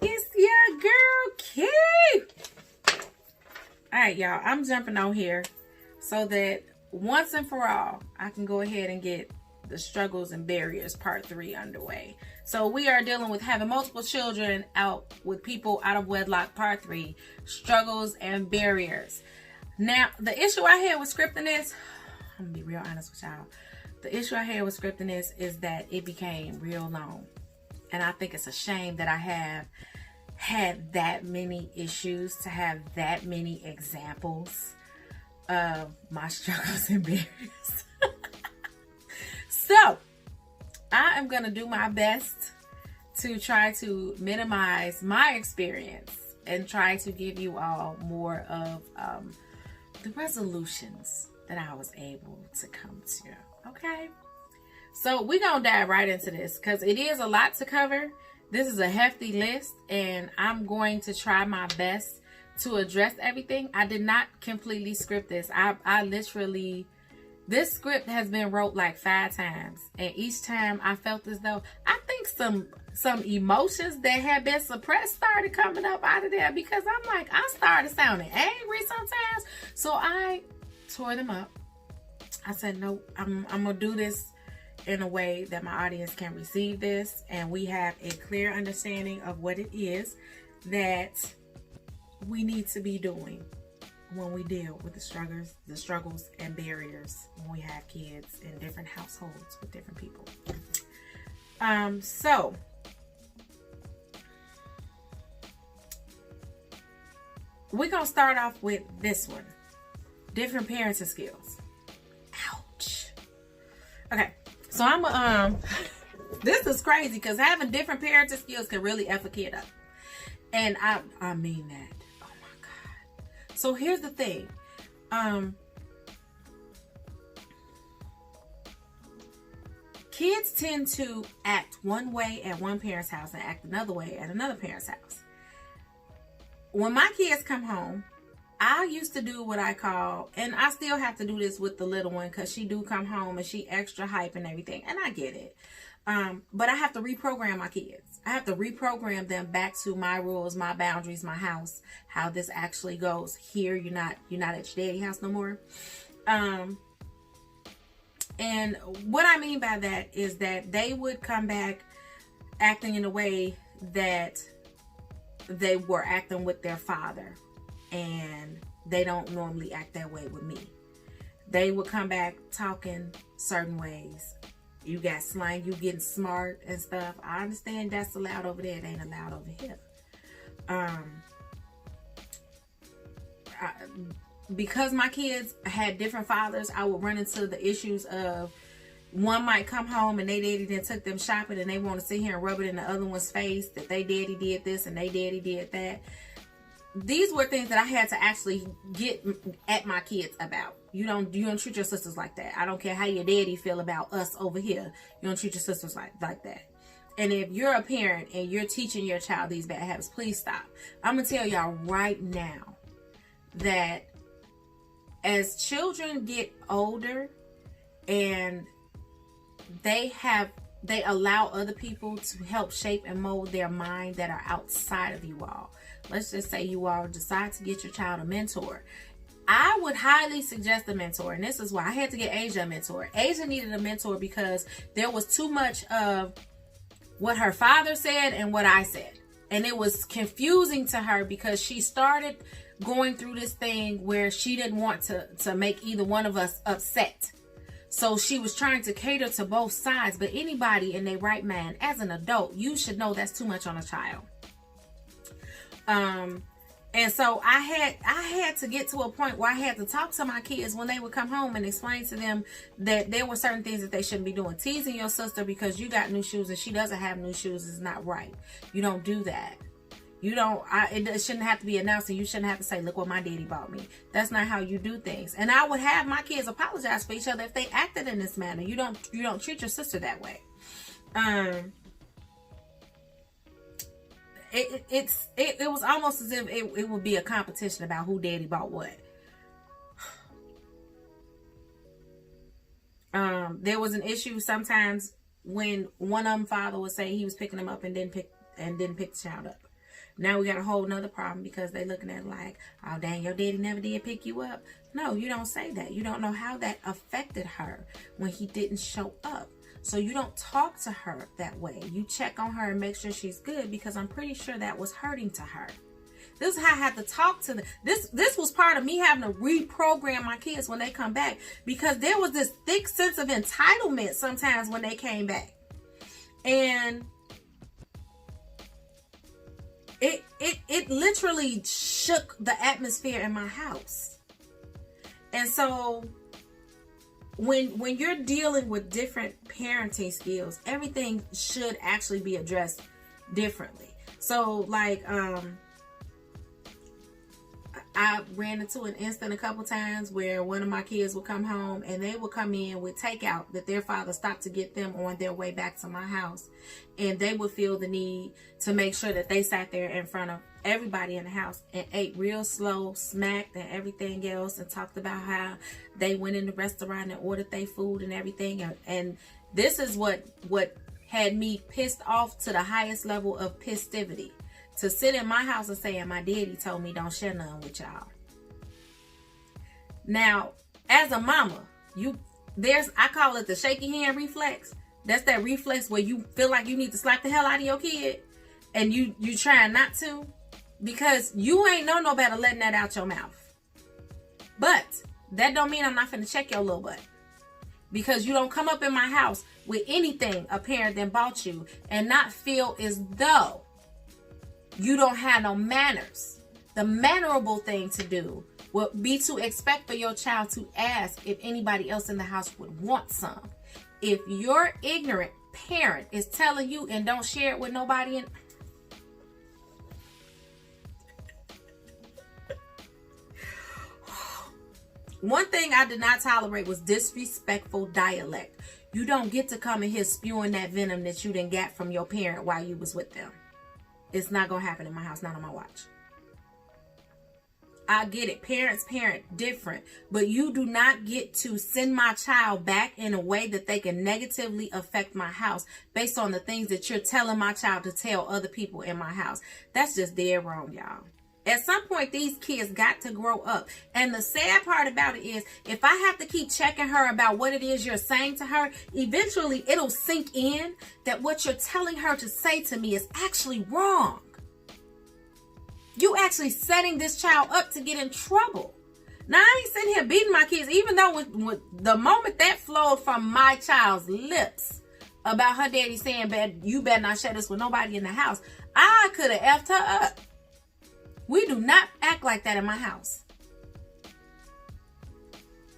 It's your girl, Key. All right, y'all. I'm jumping on here so that once and for all, I can go ahead and get the struggles and barriers part 3 underway. So we are dealing with having multiple children out with people out of wedlock part 3, struggles and barriers. Now, the issue I had with scripting this, I'm gonna be real honest with y'all. The issue I had with scripting this is that it became real long. And I think it's a shame that I have had that many issues, to have that many examples of my struggles and barriers. So, I am going to do my best to try to minimize my experience and try to give you all more of the resolutions that I was able to come to. Okay? So, we're going to dive right into this because it is a lot to cover. This is a hefty list, and I'm going to try my best to address everything. I did not completely script this. I literally... This script has been wrote like 5 times, and each time I felt as though I think some emotions that had been suppressed started coming up out of there, because I'm like, I started sounding angry sometimes. So I tore them up. I said, no, I'm gonna do this in a way that my audience can receive this, and we have a clear understanding of what it is that we need to be doing when we deal with the struggles and barriers when we have kids in different households with different people. So we're gonna start off with this one: different parenting skills. Ouch. Okay, so I'm this is crazy because having different parenting skills can really F a kid up, and I mean that. So here's the thing. Kids tend to act one way at one parent's house and act another way at another parent's house. When my kids come home, I used to do what I call, and I still have to do this with the little one because she do come home and she extra hype and everything, and I get it. But I have to reprogram my kids. I have to reprogram them back to my rules, my boundaries, my house, how this actually goes. Here, you're not at your daddy's house no more. And what I mean by that is that they would come back acting in a way that they were acting with their father, and they don't normally act that way with me. They would come back talking certain ways. You got slang, you getting smart and stuff. I understand that's allowed over there. It ain't allowed over here. Because my kids had different fathers, I would run into the issues of one might come home and they daddy then took them shopping and they want to sit here and rub it in the other one's face that they daddy did this and they daddy did that. These were things that I had to actually get at my kids about. You don't treat your sisters like that. I don't care how your daddy feel about us over here. You don't treat your sisters like that. And if you're a parent and you're teaching your child these bad habits, please stop. I'm going to tell y'all right now that as children get older and they allow other people to help shape and mold their mind that are outside of you all. Let's just say you all decide to get your child a mentor. I would highly suggest a mentor, and this is why I had to get Asia a mentor. Asia needed a mentor because there was too much of what her father said and what I said. And it was confusing to her because she started going through this thing where she didn't want to make either one of us upset. So she was trying to cater to both sides. But anybody in their right mind, as an adult, you should know that's too much on a child. And so I had to get to a point where I had to talk to my kids when they would come home and explain to them that there were certain things that they shouldn't be doing. Teasing your sister because you got new shoes and she doesn't have new shoes is not right. You don't do that. It shouldn't have to be announced, and you shouldn't have to say, look what my daddy bought me. That's not how you do things. And I would have my kids apologize for each other if they acted in this manner. You don't treat your sister that way. It was almost as if it would be a competition about who daddy bought what. There was an issue sometimes when one of them father would say he was picking them up and didn't pick the child up. Now we got a whole nother problem because they looking at it like, oh dang, your daddy never did pick you up. No, you don't say that. You don't know how that affected her when he didn't show up. So you don't talk to her that way. You check on her and make sure she's good, because I'm pretty sure that was hurting to her. This is how I had to talk to them. This was part of me having to reprogram my kids when they come back, because there was this thick sense of entitlement sometimes when they came back. And it literally shook the atmosphere in my house. And so when you're dealing with different parenting skills, everything should actually be addressed differently. So like I ran into an instant a couple times where one of my kids would come home and they would come in with takeout that their father stopped to get them on their way back to my house. And they would feel the need to make sure that they sat there in front of everybody in the house and ate real slow, smacked and everything else, and talked about how they went in the restaurant and ordered their food and everything. And this is what had me pissed off to the highest level of pistivity. To sit in my house and say, my daddy told me don't share none with y'all. Now, as a mama, I call it the shaky hand reflex. That's that reflex where you feel like you need to slap the hell out of your kid, and you trying not to, because you ain't know no better letting that out your mouth. But that don't mean I'm not finna check your little butt, because you don't come up in my house with anything a parent then bought you and not feel as though you don't have no manners. The mannerable thing to do would be to expect for your child to ask if anybody else in the house would want some. If your ignorant parent is telling you and don't share it with nobody, one thing I did not tolerate was disrespectful dialect. You don't get to come in here spewing that venom that you didn't get from your parent while you was with them. It's not going to happen in my house, not on my watch. I get it. Parents parent different. But you do not get to send my child back in a way that they can negatively affect my house based on the things that you're telling my child to tell other people in my house. That's just dead wrong, y'all. At some point, these kids got to grow up. And the sad part about it is, if I have to keep checking her about what it is you're saying to her, eventually it'll sink in that what you're telling her to say to me is actually wrong. You actually setting this child up to get in trouble. Now, I ain't sitting here beating my kids, even though with the moment that flowed from my child's lips about her daddy saying, you better not share this with nobody in the house, I could have effed her up. We do not act like that in my house.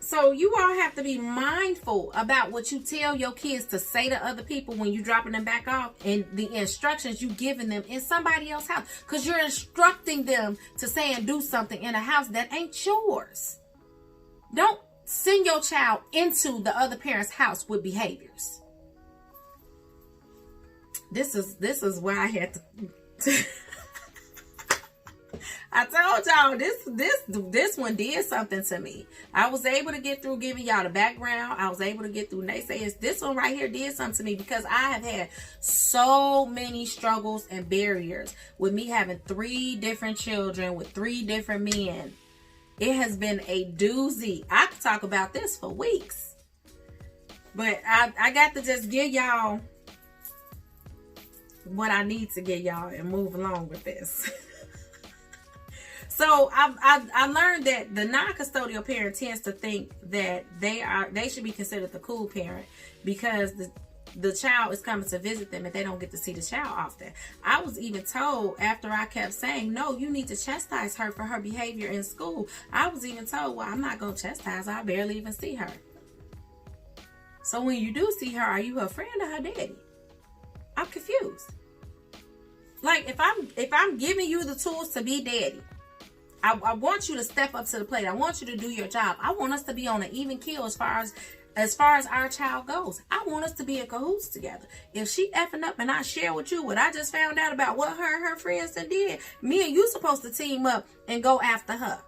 So you all have to be mindful about what you tell your kids to say to other people when you're dropping them back off, and the instructions you giving them in somebody else's house. Because you're instructing them to say and do something in a house that ain't yours. Don't send your child into the other parent's house with behaviors. This is where I had to I told y'all this one did something to me. I was able to get through giving y'all the background. I was able to get through naysayers. This one right here did something to me, because I have had so many struggles and barriers with me having 3 different children with 3 different men. It has been a doozy. I could talk about this for weeks, but I got to just give y'all what I need to give y'all and move along with this. So I learned that the non-custodial parent tends to think that they should be considered the cool parent, because the child is coming to visit them and they don't get to see the child often. I was even told, after I kept saying, no, you need to chastise her for her behavior in school, I was even told, well, I'm not going to chastise her. I barely even see her. So when you do see her, are you her friend or her daddy? I'm confused. Like, if I'm giving you the tools to be daddy, I want you to step up to the plate. I want you to do your job. I want us to be on an even keel as far as our child goes. I want us to be in cahoots together. If she effing up and I share with you what I just found out about what her and her friends did, me and you supposed to team up and go after her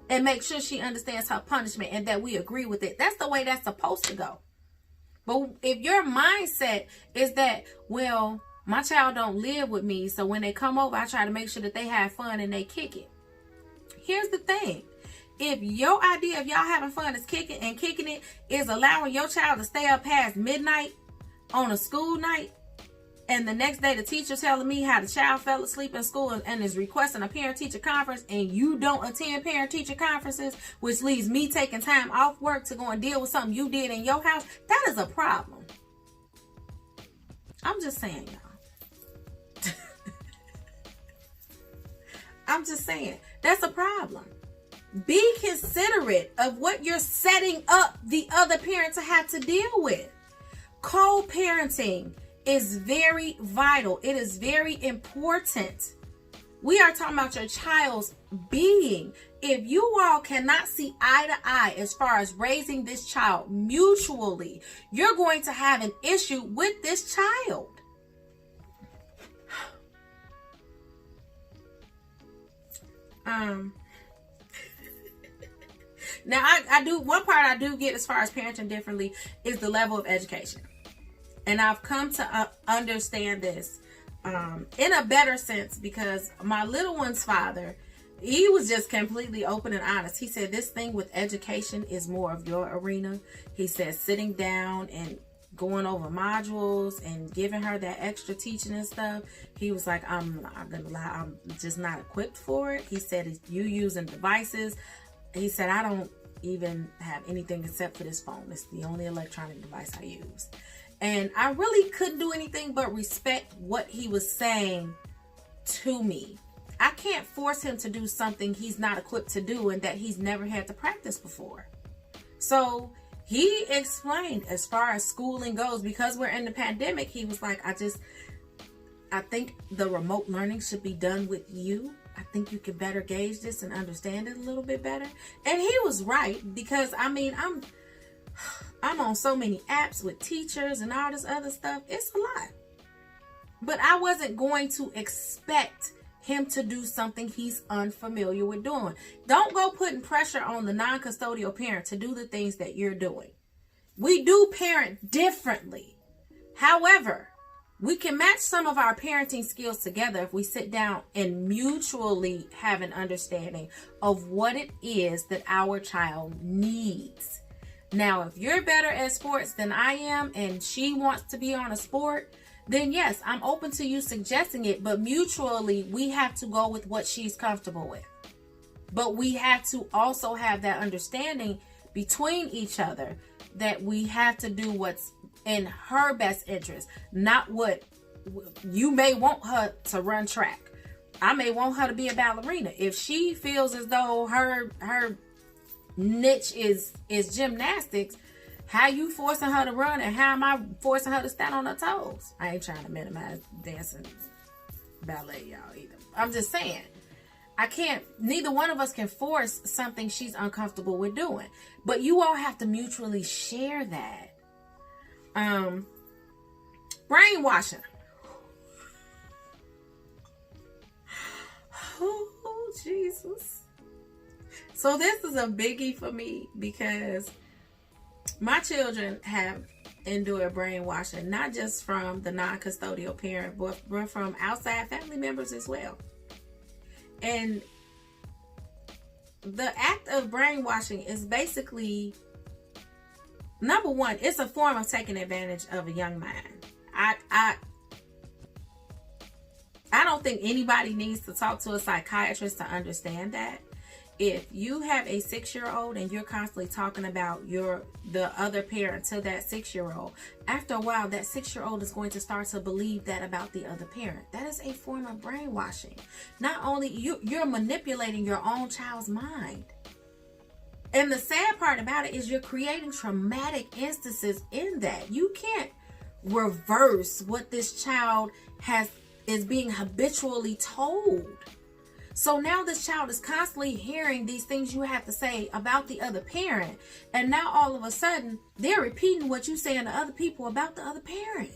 and make sure she understands her punishment and that we agree with it. That's the way that's supposed to go. But if your mindset is that, well, My child don't live with me, so when they come over, I try to make sure that they have fun and they kick it. Here's the thing. If your idea of y'all having fun is kicking it is allowing your child to stay up past midnight on a school night, and the next day the teacher telling me how the child fell asleep in school and is requesting a parent-teacher conference, and you don't attend parent-teacher conferences, which leaves me taking time off work to go and deal with something you did in your house, that is a problem. I'm just saying, y'all. I'm just saying, that's a problem. Be considerate of what you're setting up the other parent to have to deal with. Co-parenting is very vital. It is very important. We are talking about your child's being. If you all cannot see eye to eye as far as raising this child mutually, you're going to have an issue with this child. Now I do, one part I do get as far as parenting differently is the level of education. And I've come to understand this in a better sense, because my little one's father, he was just completely open and honest. He said, this thing with education is more of your arena. He said, sitting down and going over modules and giving her that extra teaching and stuff, he was like, I'm not gonna lie, I'm just not equipped for it. He said, you using devices. He said, I don't even have anything except for this phone. It's the only electronic device I use. And I really couldn't do anything but respect what he was saying to me. I can't force him to do something he's not equipped to do and that he's never had to practice before. So he explained, as far as schooling goes, because we're in the pandemic, he was like, I think the remote learning should be done with you. I think you can better gauge this and understand it a little bit better. And he was right, because I mean, I'm on so many apps with teachers and all this other stuff. It's a lot. But I wasn't going to expect him to do something he's unfamiliar with doing. Don't go putting pressure on the non-custodial parent to do the things that you're doing. We do parent differently. However, we can match some of our parenting skills together if we sit down and mutually have an understanding of what it is that our child needs. Now, if you're better at sports than I am and she wants to be on a sport, then yes, I'm open to you suggesting it, but mutually we have to go with what she's comfortable with. But we have to also have that understanding between each other that we have to do what's in her best interest, not what you may want her to run track. I may want her to be a ballerina. If she feels as though her niche is gymnastics, how you forcing her to run and how am I forcing her to stand on her toes? I ain't trying to minimize dancing ballet, y'all, either. I'm just saying, neither one of us can force something she's uncomfortable with doing. But you all have to mutually share that. Brainwashing. Oh, Jesus. So this is a biggie for me, because my children have endured brainwashing, not just from the non-custodial parent, but from outside family members as well. And the act of brainwashing is basically, number one, it's a form of taking advantage of a young mind. I don't think anybody needs to talk to a psychiatrist to understand that. If you have a 6-year-old and you're constantly talking about the other parent to that 6-year-old, after a while, that 6-year-old is going to start to believe that about the other parent. That is a form of brainwashing. Not only you're manipulating your own child's mind. And the sad part about it is you're creating traumatic instances in that. You can't reverse what this child is being habitually told. So now this child is constantly hearing these things you have to say about the other parent. And now all of a sudden, they're repeating what you saying to other people about the other parent.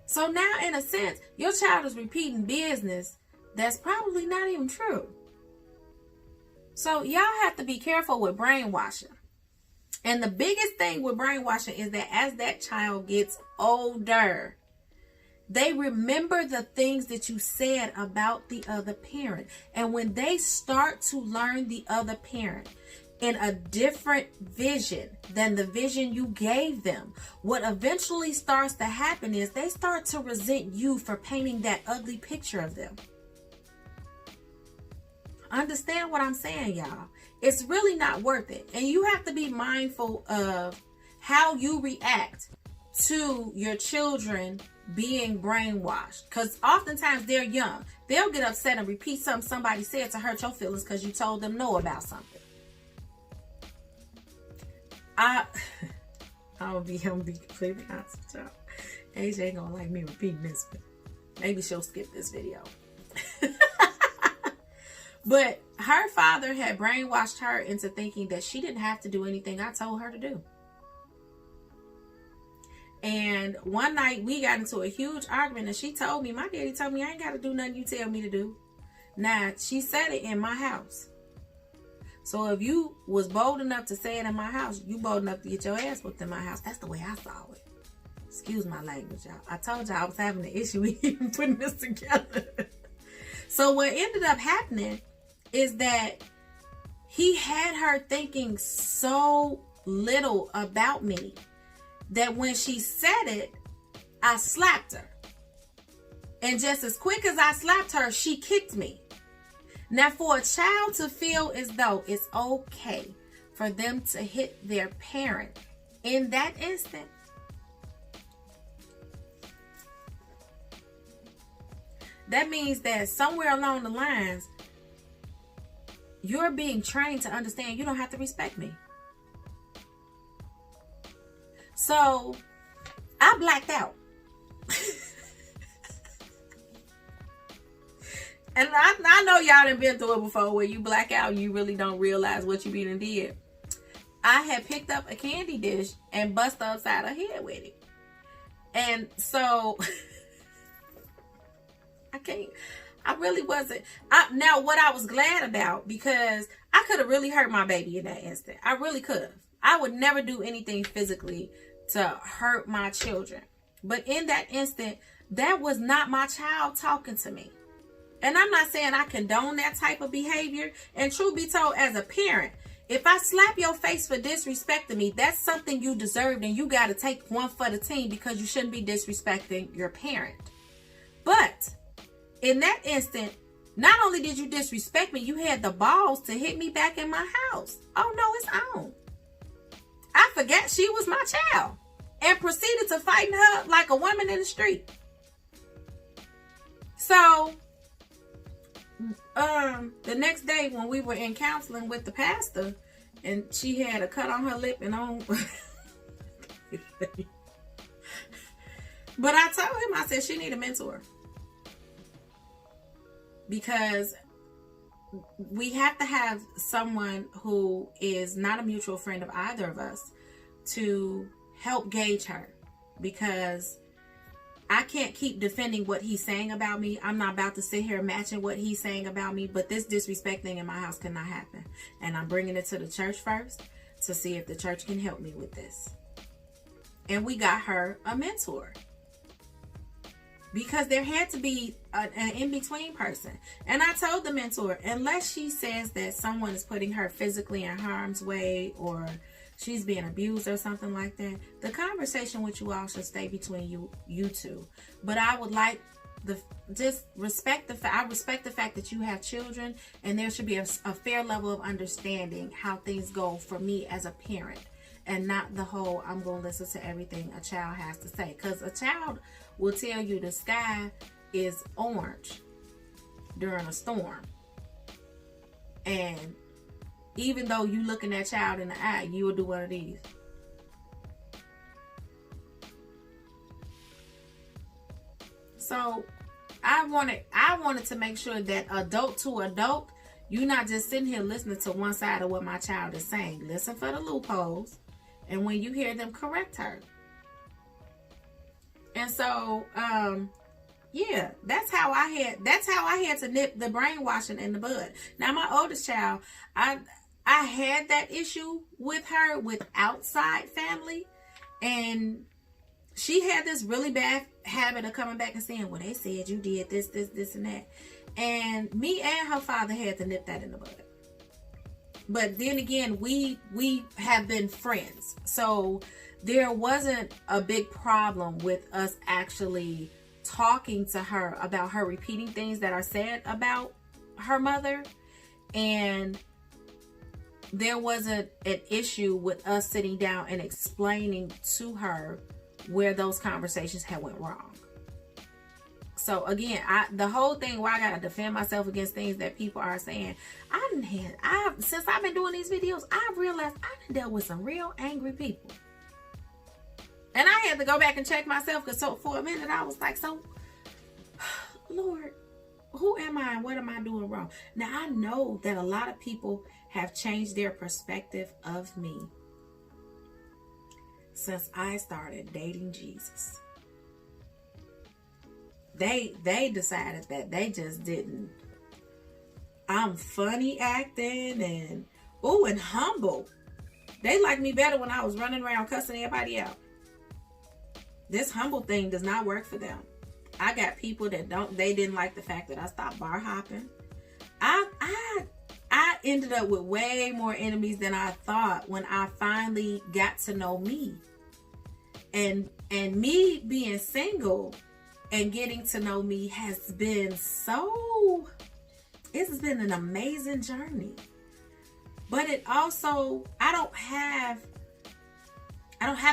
So now, in a sense, your child is repeating business that's probably not even true. So y'all have to be careful with brainwashing. And the biggest thing with brainwashing is that as that child gets older, They remember the things that you said about the other parent. And when they start to learn the other parent in a different vision than the vision you gave them, what eventually starts to happen is they start to resent you for painting that ugly picture of them. Understand what I'm saying, y'all? It's really not worth it. And you have to be mindful of how you react to your children being brainwashed. Because oftentimes they're young. They'll get upset and repeat something somebody said to hurt your feelings because you told them no about something. I'm gonna be completely honest with y'all. AJ ain't gonna like me repeating this, but maybe she'll skip this video. But her father had brainwashed her into thinking that she didn't have to do anything I told her to do. And one night we got into a huge argument and she told me, my daddy told me I ain't got to do nothing you tell me to do. Now, she said it in my house. So if you was bold enough to say it in my house, you bold enough to get your ass whooped in my house. That's the way I saw it. Excuse my language, y'all. I told y'all I was having an issue with even putting this together. So what ended up happening is that he had her thinking so little about me that when she said it, I slapped her. And just as quick as I slapped her, she kicked me. Now, for a child to feel as though it's okay for them to hit their parent in that instant, that means that somewhere along the lines, you're being trained to understand you don't have to respect me. So, I blacked out. And I know y'all done been through it before where you black out and you really don't realize what you been and did. I had picked up a candy dish and bust upside her head with it. And so, I really wasn't. Now, what I was glad about, because I could have really hurt my baby in that instant. I really could have. I would never do anything physically to hurt my children. But in that instant, that was not my child talking to me. And I'm not saying I condone that type of behavior. And truth be told, as a parent, if I slap your face for disrespecting me, that's something you deserved and you got to take one for the team because you shouldn't be disrespecting your parent. But in that instant, not only did you disrespect me, you had the balls to hit me back in my house. Oh no, it's on. I forgot she was my child and proceeded to fighting her like a woman in the street. So, the next day when we were in counseling with the pastor and she had a cut on her lip and on. But I told him, I said, she need a mentor. Because we have to have someone who is not a mutual friend of either of us to help gauge her. Because I can't keep defending what he's saying about me. I'm not about to sit here matching what he's saying about me. But this disrespect thing in my house cannot happen. And I'm bringing it to the church first to see if the church can help me with this. And we got her a mentor. Because there had to be an in-between person. And I told the mentor, unless she says that someone is putting her physically in harm's way or she's being abused or something like that, the conversation with you all should stay between you two. But I would like I respect the fact that you have children, and there should be a fair level of understanding how things go for me as a parent, and not the whole I'm going to listen to everything a child has to say. Because a child will tell you the sky is orange during a storm. And even though you looking that child in the eye, you will do one of these. So I wanted to make sure that adult to adult, you're not just sitting here listening to one side of what my child is saying. Listen for the loopholes. And when you hear them, correct her. And so, yeah, that's how I had to nip the brainwashing in the bud. Now, my oldest child, I had that issue with her with outside family, and she had this really bad habit of coming back and saying, well, they said you did this, and that. And me and her father had to nip that in the bud. But then again, we have been friends. So there wasn't a big problem with us actually talking to her about her repeating things that are said about her mother. And there wasn't an issue with us sitting down and explaining to her where those conversations had went wrong. So again, the whole thing where I gotta defend myself against things that people are saying, since I've been doing these videos, I've realized I done dealt with some real angry people. And I had to go back and check myself, because so for a minute I was like, so Lord, who am I and what am I doing wrong? Now I know that a lot of people have changed their perspective of me since I started dating Jesus. They decided that they just didn't. I'm funny acting and humble. They liked me better when I was running around cussing everybody out. This humble thing does not work for them. I got people that they didn't like the fact that I stopped bar hopping. I ended up with way more enemies than I thought when I finally got to know me. And me being single and getting to know me has been it's been an amazing journey. But it also, I don't have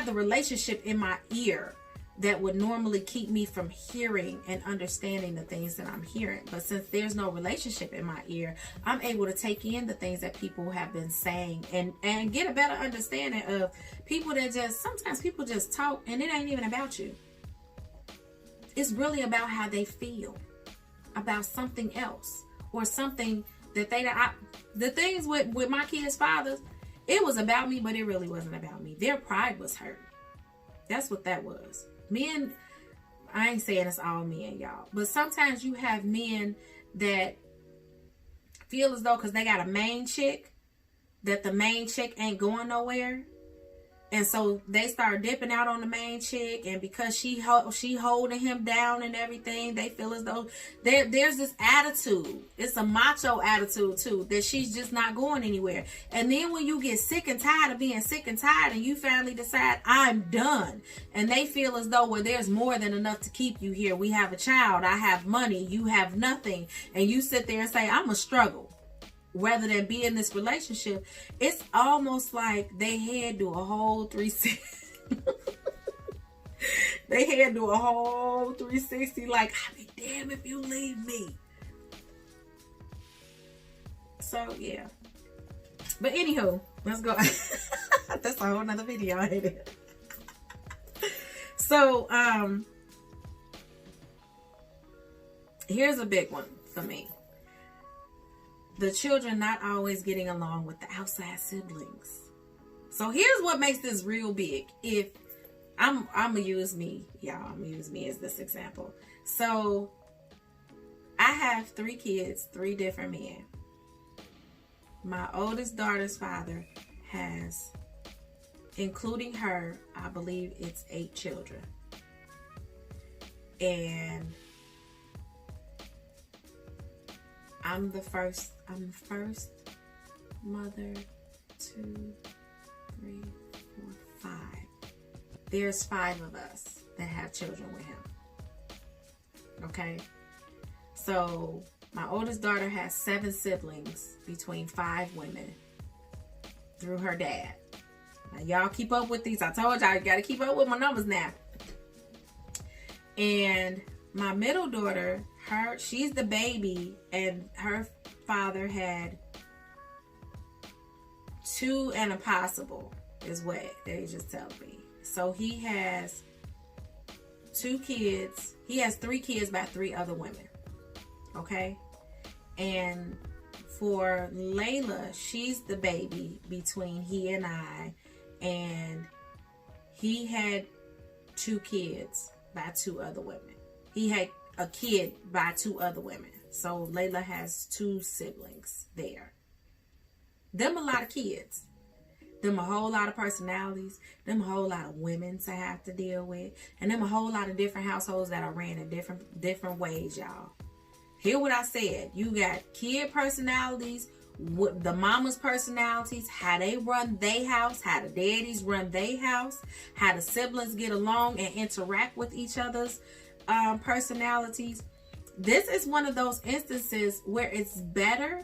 the relationship in my ear that would normally keep me from hearing and understanding the things that I'm hearing. But since there's no relationship in my ear, I'm able to take in the things that people have been saying and get a better understanding of people that sometimes people just talk and it ain't even about you. It's really about how they feel about something else or something that the things with my kids' fathers, it was about me, but it really wasn't about me. Their pride was hurt. That's what that was. Men, I ain't saying it's all men, y'all, but sometimes you have men that feel as though because they got a main chick, that the main chick ain't going nowhere. And so they start dipping out on the main chick, and because she holding him down and everything, they feel as though there's this attitude. It's a macho attitude too, that she's just not going anywhere. And then when you get sick and tired of being sick and tired, and you finally decide I'm done, and they feel as though, well, there's more than enough to keep you here. We have a child, I have money, you have nothing, and you sit there and say I'm a struggle. Rather than be in this relationship, it's almost like they had to do a whole 360. They had to do a whole 360. Like, I'll be damned if you leave me. So yeah. But anywho, let's go. That's a whole nother video, ain't it? So here's a big one for me. The children not always getting along with the outside siblings. So here's what makes this real big. If I'm gonna use me, y'all, I'm gonna use me as this example. So I have 3 kids, 3 different men. My oldest daughter's father has, including her, I believe it's 8 children. And I'm the first mother, 2, 3, 4, 5. There's 5 of us that have children with him. Okay? So my oldest daughter has 7 siblings between 5 women through her dad. Now y'all keep up with these. I told y'all you gotta keep up with my numbers now. And my middle daughter, she's the baby, and her father had 2 and a possible, is what they just tell me. So he has 2 kids. He has 3 kids by 3 other women. Okay? And for Layla, she's the baby between he and I, and he had 2 kids by 2 other women. He had a kid by 2 other women. So Layla has 2 siblings there. Them a lot of kids. them a whole lot of personalities, them a whole lot of women to have to deal with, and them a whole lot of different households that are ran in different ways, y'all. Hear what I said. You got kid personalities, the mama's personalities, how they run their house, how the daddies run their house, how the siblings get along and interact with each other's personalities. This is one of those instances where it's better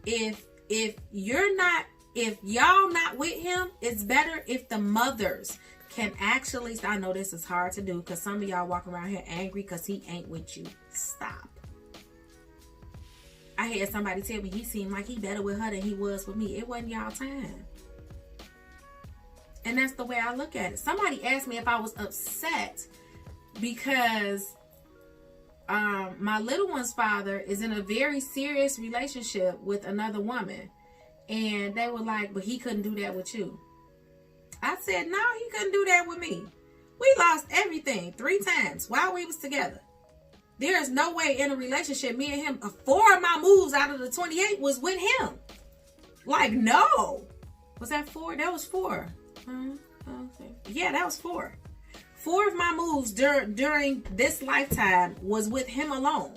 if y'all not with him, it's better if the mothers can actually, I know this is hard to do because some of y'all walk around here angry because he ain't with you. Stop. I had somebody tell me he seemed like he better with her than he was with me. It wasn't y'all time. And that's the way I look at it. Somebody asked me if I was upset because my little one's father is in a very serious relationship with another woman. And they were like, but he couldn't do that with you. I said, no, he couldn't do that with me. We lost everything 3 times while we was together. There is no way in a relationship, me and him, 4 of my moves out of the 28 was with him. Like, no. Was that 4? That was 4. Okay. Yeah, that was 4. 4 of my moves during this lifetime was with him alone.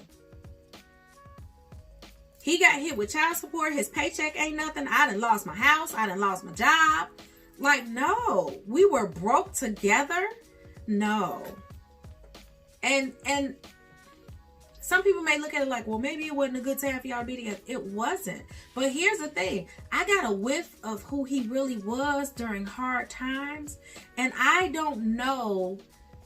He got hit with child support. His paycheck ain't nothing. I done lost my house. I done lost my job. Like, no. We were broke together. No. And some people may look at it like, well, maybe it wasn't a good time for y'all to be together. It wasn't. But here's the thing. I got a whiff of who he really was during hard times. And I don't know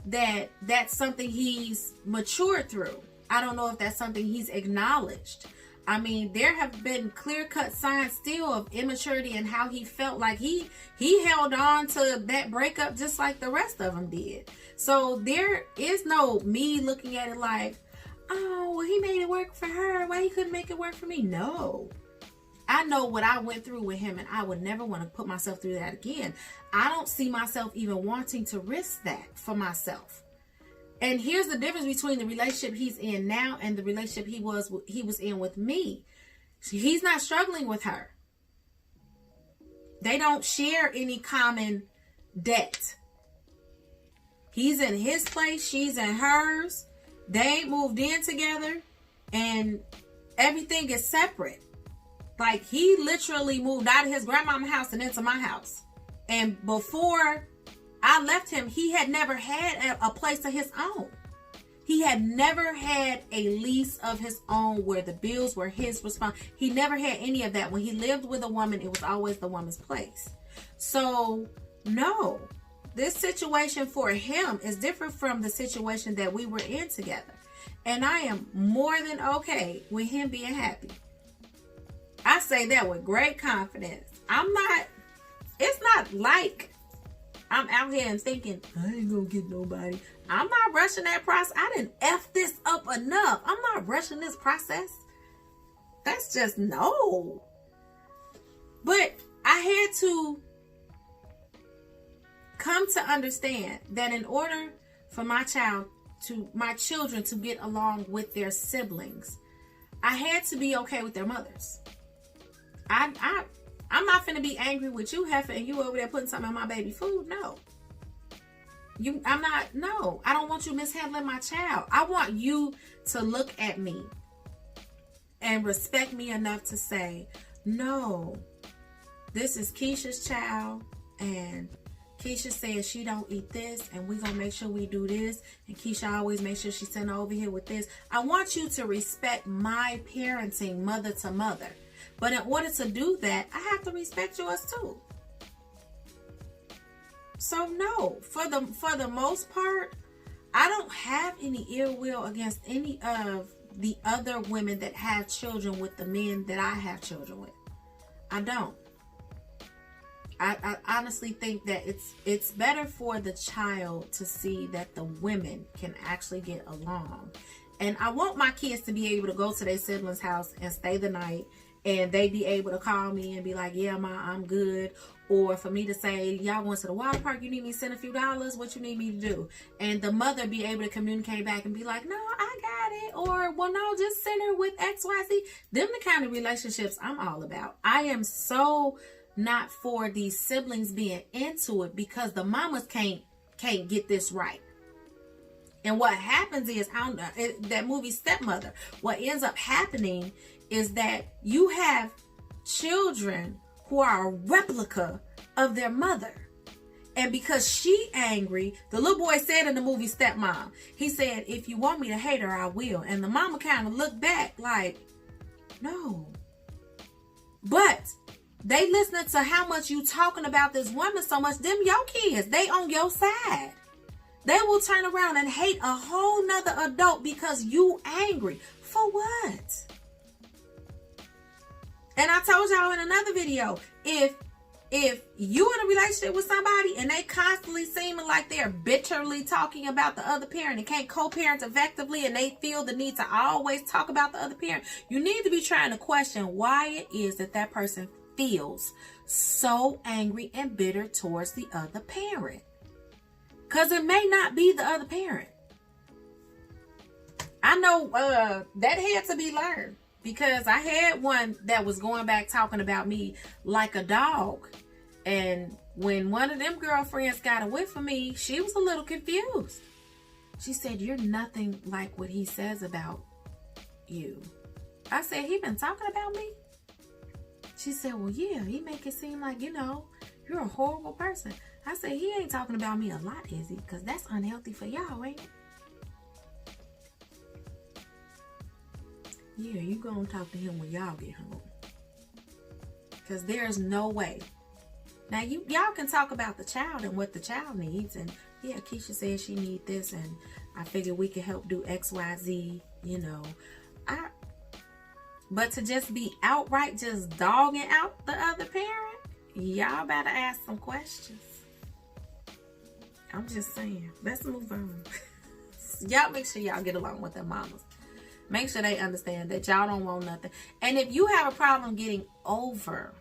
that that's something he's matured through. I don't know if that's something he's acknowledged. I mean, there have been clear-cut signs still of immaturity and how he felt like he held on to that breakup just like the rest of them did. So there is no me looking at it like, oh, well, he made it work for her. Why he couldn't make it work for me? No. I know what I went through with him, and I would never want to put myself through that again. I don't see myself even wanting to risk that for myself. And here's the difference between the relationship he's in now and the relationship he was in with me. He's not struggling with her. They don't share any common debt. He's in his place. She's in hers. They ain't moved in together. And everything is separate. Like, he literally moved out of his grandmama's house and into my house. And before I left him, he had never had a place of his own. He had never had a lease of his own where the bills were his responsibility. He never had any of that. When he lived with a woman, it was always the woman's place. So, no. This situation for him is different from the situation that we were in together. And I am more than okay with him being happy. I say that with great confidence. It's not like I'm out here and thinking, I ain't gonna get nobody. I'm not rushing that process. I didn't F this up enough. I'm not rushing this process. That's just no. But I had to come to understand that in order for my children to get along with their siblings, I had to be okay with their mothers. I'm not finna be angry with you, Heifer, and you over there putting something in my baby food. No. I don't want you mishandling my child. I want you to look at me and respect me enough to say, no, this is Keisha's child, and Keisha says she don't eat this, and we gonna make sure we do this, and Keisha always make sure she send her over here with this. I want you to respect my parenting mother to mother. But in order to do that, I have to respect yours too. So no, for the most part, I don't have any ill will against any of the other women that have children with the men that I have children with. I don't. I honestly think that it's better for the child to see that the women can actually get along. And I want my kids to be able to go to their siblings' house and stay the night, and they be able to call me and be like, yeah, Ma, I'm good. Or for me to say, y'all going to the water park, you need me to send a few dollars, what you need me to do? And the mother be able to communicate back and be like, no, I got it. Or, well, no, just send her with XYZ. Them the kind of relationships I'm all about. I am so not for these siblings being into it, because the mamas can't get this right. And what happens is, that movie Stepmother, what ends up happening is that you have children who are a replica of their mother. And because she angry, the little boy said in the movie Stepmom, he said, if you want me to hate her, I will. And the mama kind of looked back like, no. But they listening to how much you talking about this woman so much. Them your kids, they on your side. They will turn around and hate a whole nother adult because you angry. For what? And I told y'all in another video, if you in a relationship with somebody and they constantly seeming like they're bitterly talking about the other parent and can't co-parent effectively, and they feel the need to always talk about the other parent, you need to be trying to question why it is that person feels so angry and bitter towards the other parent. Because it may not be the other parent. I know that had to be learned, because I had one that was going back talking about me like a dog. And when one of them girlfriends got away from me, she was a little confused. She said, you're nothing like what he says about you. I said, he been talking about me? She said, well, yeah, he make it seem like, you're a horrible person. I said, he ain't talking about me a lot, is he? Because that's unhealthy for y'all, ain't it? Yeah, you gonna talk to him when y'all get home. Because there's no way. Now, y'all can talk about the child and what the child needs. And yeah, Keisha says she needs this, and I figure we can help do X, Y, Z, But to just be outright just dogging out the other parent, y'all better ask some questions. I'm just saying. Let's move on. Y'all make sure y'all get along with their mamas. Make sure they understand that y'all don't want nothing. And if you have a problem getting over,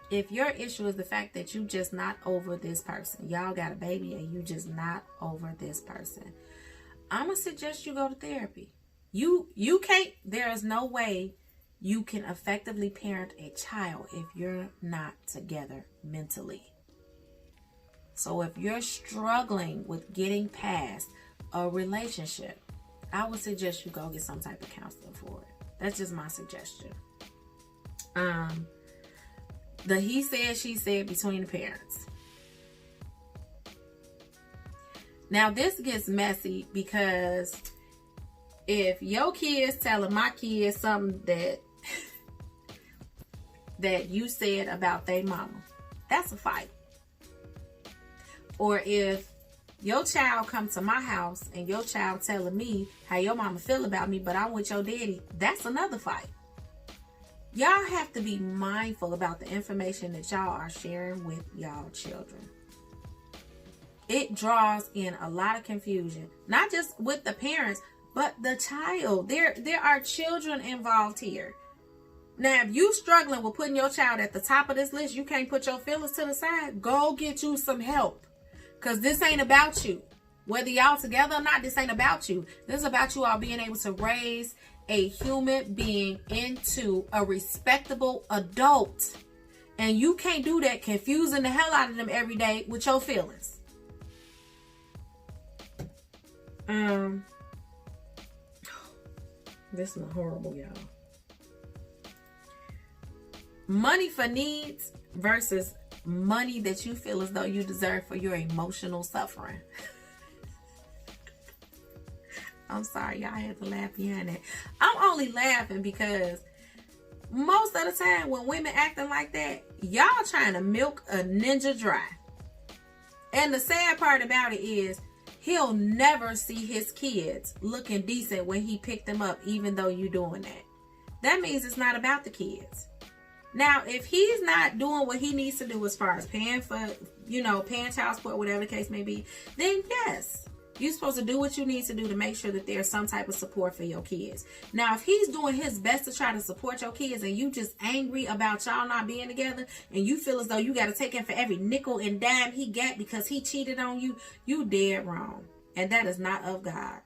if your issue is the fact that you just not over this person, y'all got a baby and you just not over this person, I'm going to suggest you go to therapy. You can't, there is no way you can effectively parent a child if you're not together mentally. So if you're struggling with getting past a relationship, I would suggest you go get some type of counseling for it. That's just my suggestion. The he said, she said between the parents. Now this gets messy, because if your kids telling my kids something that you said about their mama, that's a fight. Or if your child come to my house and your child telling me how your mama feel about me, but I'm with your daddy, that's another fight. Y'all have to be mindful about the information that y'all are sharing with y'all children. It draws in a lot of confusion, not just with the parents, but the child. There are children involved here. Now, if you struggling with putting your child at the top of this list, you can't put your feelings to the side, go get you some help. Because this ain't about you. Whether y'all together or not, this ain't about you. This is about you all being able to raise a human being into a respectable adult. And you can't do that confusing the hell out of them every day with your feelings. This is horrible, y'all. Money for needs versus money that you feel as though you deserve for your emotional suffering. I'm sorry, y'all had to laugh behind that. I'm only laughing because most of the time when women acting like that, y'all trying to milk a ninja dry. And the sad part about it is, he'll never see his kids looking decent when he picked them up, even though you're doing that. That means it's not about the kids. Now, if he's not doing what he needs to do as far as paying for, paying child support, whatever the case may be, then yes, you're supposed to do what you need to do to make sure that there's some type of support for your kids. Now, if he's doing his best to try to support your kids and you just angry about y'all not being together and you feel as though you got to take him for every nickel and dime he got because he cheated on you, you dead wrong. And that is not of God.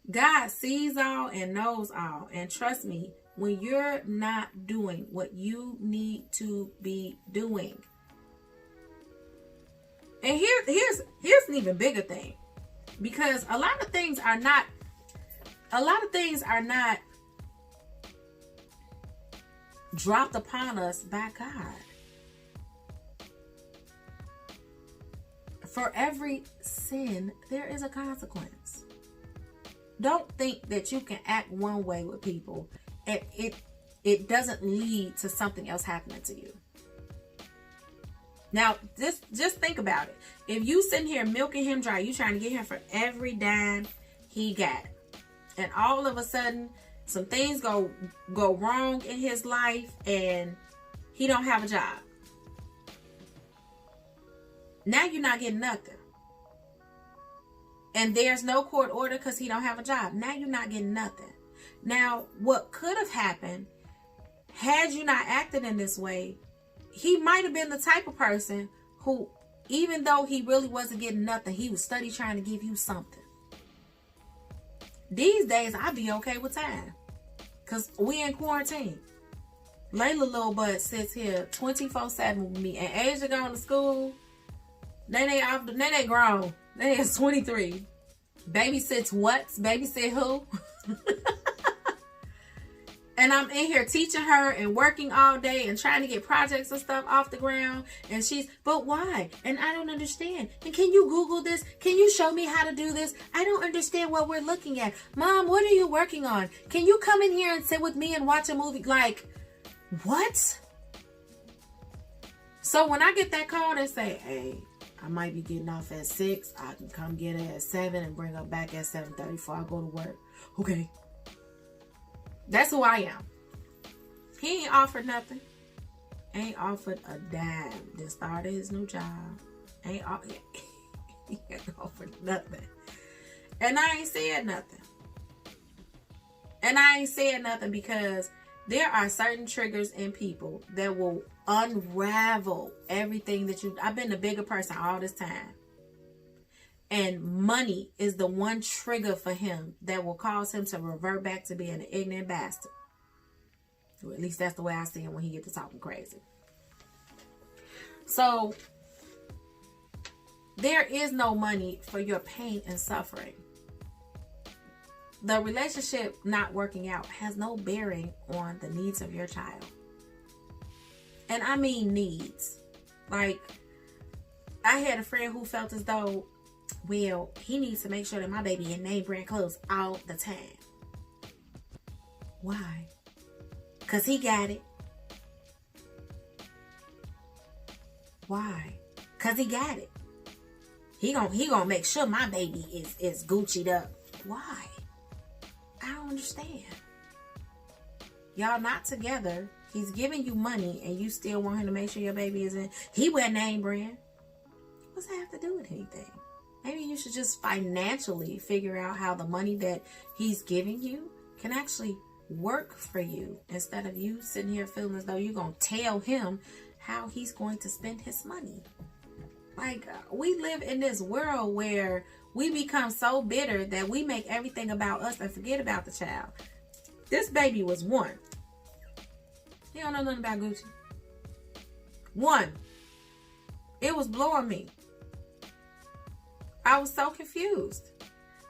God sees all and knows all. And trust me, when you're not doing what you need to be doing. And here's an even bigger thing, because a lot of things are not dropped upon us by God. For every sin, there is a consequence. Don't think that you can act one way with people and it doesn't lead to something else happening to you. Now, just think about it. If you sitting here milking him dry, you trying to get him for every dime he got, and all of a sudden some things go wrong in his life and he don't have a job. Now you're not getting nothing. And there's no court order because he don't have a job. Now you're not getting nothing. Now, what could have happened had you not acted in this way, he might have been the type of person who, even though he really wasn't getting nothing, he was steady trying to give you something. These days, I'd be okay with time, because we in quarantine. Layla little butt sits here 24/7 with me, and Asia going to school. Then they grown. They is 23. Babysits what? Babysit who? And I'm in here teaching her and working all day and trying to get projects and stuff off the ground. And but why? And I don't understand. And can you Google this? Can you show me how to do this? I don't understand what we're looking at. Mom, what are you working on? Can you come in here and sit with me and watch a movie? Like, what? So when I get that call, they say, hey, I might be getting off at 6. I can come get her at 7 and bring her back at 7:30 before I go to work. Okay. That's who I am. He ain't offered nothing. Ain't offered a dime. Just started his new job. He ain't offered nothing. And I ain't said nothing. And I ain't said nothing because there are certain triggers in people that will unravel everything that I've been the bigger person all this time. And money is the one trigger for him that will cause him to revert back to being an ignorant bastard. Or at least that's the way I see him when he gets to talking crazy. So, there is no money for your pain and suffering. The relationship not working out has no bearing on the needs of your child. And I mean needs. Like, I had a friend who felt as though, well, he needs to make sure that my baby in name brand clothes all the time. Why? Because he got it. Why? Because he got it. He gonna make sure my baby is Gucci'd up. Why? I don't understand. Y'all not together. He's giving you money and you still want him to make sure your baby is in. He wear name brand. What's that have to do with anything? Maybe you should just financially figure out how the money that he's giving you can actually work for you, instead of you sitting here feeling as though you're going to tell him how he's going to spend his money. Like, we live in this world where we become so bitter that we make everything about us and forget about the child. This baby was 1. He don't know nothing about Gucci. 1. It was blowing me. I was so confused.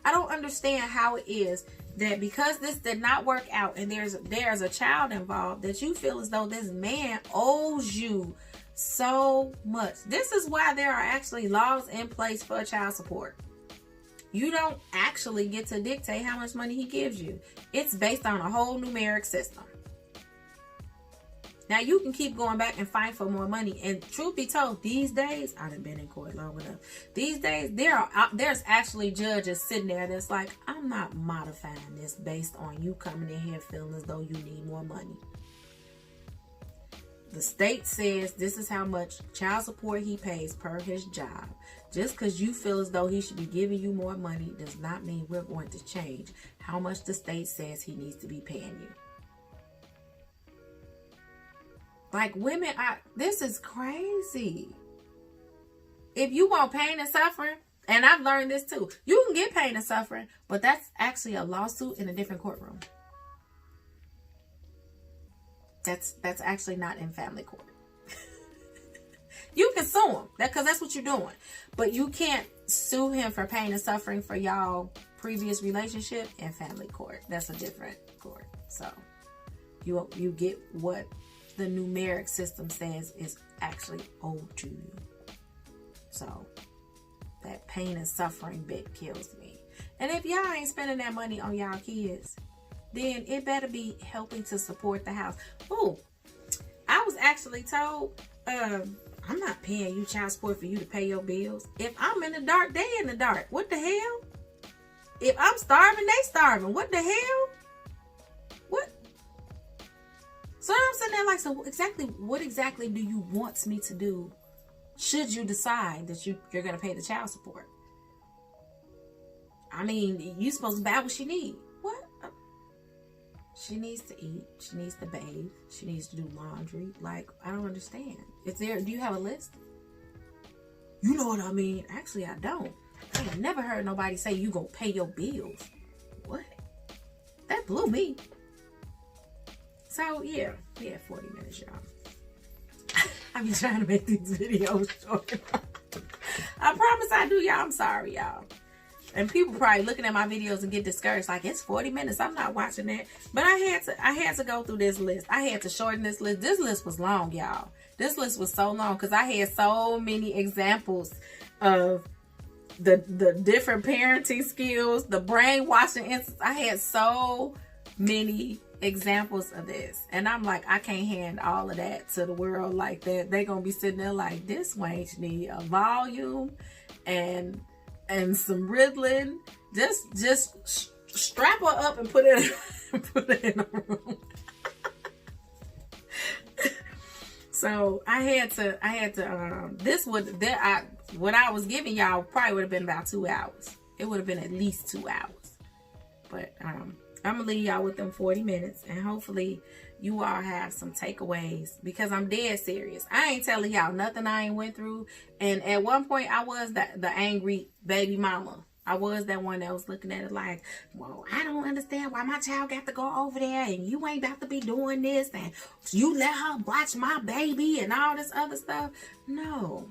I don't understand how it is that because this did not work out and there's a child involved, that you feel as though this man owes you so much. This is why there are actually laws in place for child support. You don't actually get to dictate how much money he gives you. It's based on a whole numeric system. Now, you can keep going back and fight for more money. And truth be told, these days, I done been in court long enough. These days, there's actually judges sitting there that's like, I'm not modifying this based on you coming in here feeling as though you need more money. The state says this is how much child support he pays per his job. Just because you feel as though he should be giving you more money does not mean we're going to change how much the state says he needs to be paying you. Like, women, this is crazy. If you want pain and suffering, and I've learned this too, you can get pain and suffering, but that's actually a lawsuit in a different courtroom. That's actually not in family court. You can sue him, because that's what you're doing. But you can't sue him for pain and suffering for y'all previous relationship in family court. That's a different court. So you get what the numeric system says is actually owed to you. So that pain and suffering bit kills me. And if y'all ain't spending that money on y'all kids, then it better be helping to support the house. Oh, I was actually told, I'm not paying you child support for you to pay your bills. If I'm in the dark, they in the dark. What the hell? If I'm starving, they starving. What the hell? What? So I'm sitting there like, so what exactly do you want me to do? Should you decide that you're going to pay the child support? I mean, you supposed to buy what she needs. What? She needs to eat. She needs to bathe. She needs to do laundry. Like, I don't understand. Do you have a list? You know what I mean? Actually, I don't. I ain't never heard nobody say you gonna pay your bills. What? That blew me. So, yeah. We had 40 minutes, y'all. I be trying to make these videos short. I promise I do, y'all. I'm sorry, y'all. And people probably looking at my videos and get discouraged, like, it's 40 minutes. I'm not watching that. But I had to go through this list. I had to shorten this list. This list was long, y'all. This list was so long because I had so many examples of the different parenting skills, the brainwashing instances. I had so many examples of this. And I'm like, I can't hand all of that to the world like that. They gonna be sitting there like, this wench need a volume and some Ritalin. Just strap her up and put it in a room. So I had to what I was giving y'all probably would have been about 2 hours. It would have been at least 2 hours. But I'm gonna leave y'all with them 40 minutes, and hopefully you all have some takeaways, because I'm dead serious. I ain't telling y'all nothing I ain't went through. And at one point I was the angry baby mama. I was that one that was looking at it like, well, I don't understand why my child got to go over there and you ain't got to be doing this and you let her watch my baby and all this other stuff. No.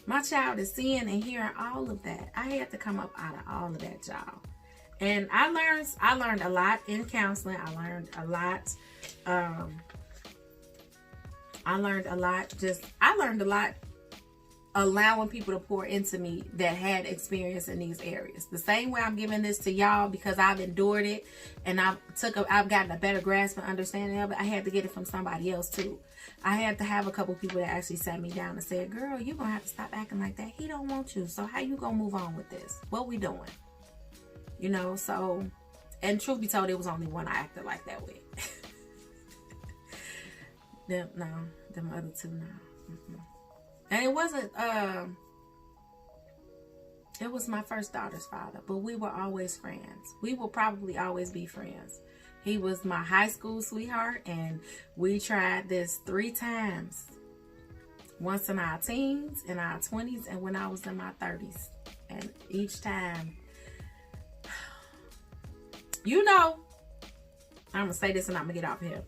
My child is seeing and hearing all of that. I had to come up out of all of that, y'all. And I learned a lot in counseling. I learned a lot. I learned a lot allowing people to pour into me that had experience in these areas. The same way I'm giving this to y'all, because I've endured it and I've gotten a better grasp and understanding of it. I had to get it from somebody else too. I had to have a couple people that actually sat me down and said, girl, you're gonna have to stop acting like that. He don't want you. So how you gonna move on with this? What we doing? You know, so, and truth be told, it was only one I acted like that with. Them other two, no. Mm-hmm. And it wasn't, it was my first daughter's father, but we were always friends. We will probably always be friends. He was my high school sweetheart, and we tried this 3 times. Once in our teens, in our 20s, and when I was in my 30s. And each time, you know, I'm going to say this and I'm going to get off here.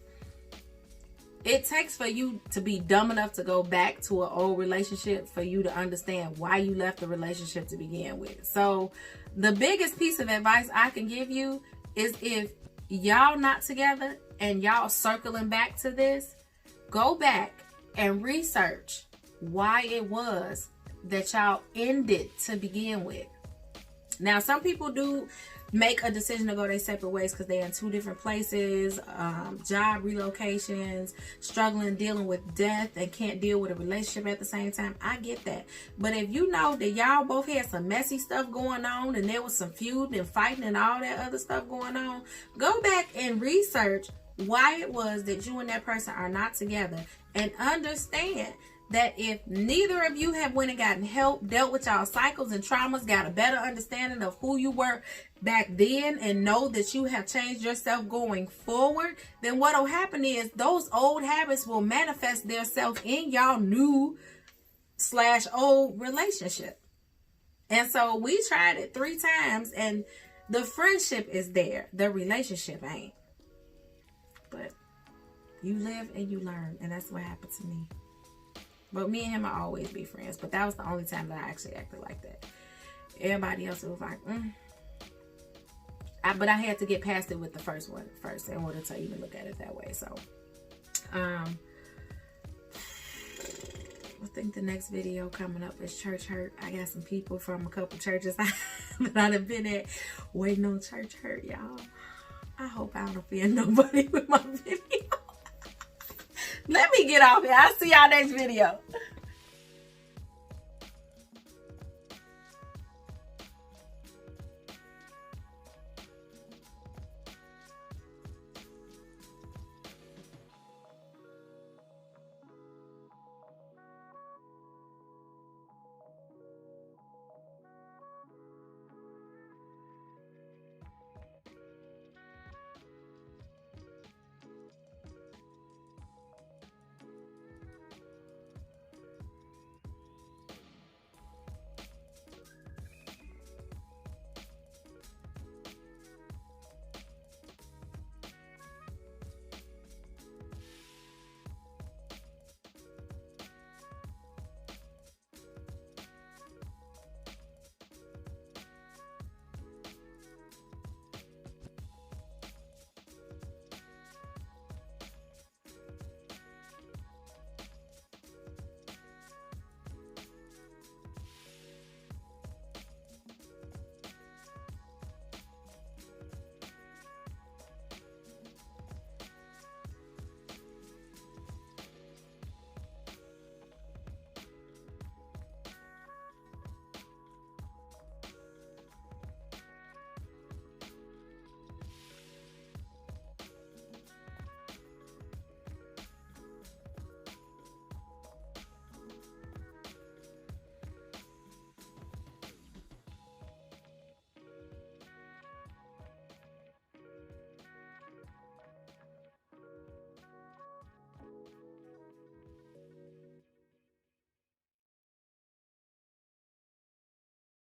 It takes for you to be dumb enough to go back to an old relationship for you to understand why you left the relationship to begin with. So the biggest piece of advice I can give you is, if y'all not together and y'all circling back to this, go back and research why it was that y'all ended to begin with. Now, some people do make a decision to go their separate ways because they're in 2 different places, job relocations, struggling, dealing with death, and can't deal with a relationship at the same time. I get that. But if you know that y'all both had some messy stuff going on and there was some feud and fighting and all that other stuff going on, go back and research why it was that you and that person are not together, and understand that if neither of you have went and gotten help, dealt with y'all cycles and traumas, got a better understanding of who you were back then, and know that you have changed yourself going forward, then what'll happen is those old habits will manifest themselves in y'all new / old relationship. And so we tried it 3 times, and the friendship is there. The relationship ain't. But You live and you learn. And that's what happened to me. But me and him will always be friends. But that was the only time that I actually acted like that. Everybody else was like, but I had to get past it with the first one first in order to even look at it that way. So, I think the next video coming up is church hurt. I got some people from a couple churches that I done been at waiting on church hurt, y'all. I hope I don't offend nobody with my video. Let me get off here. I'll see y'all next video.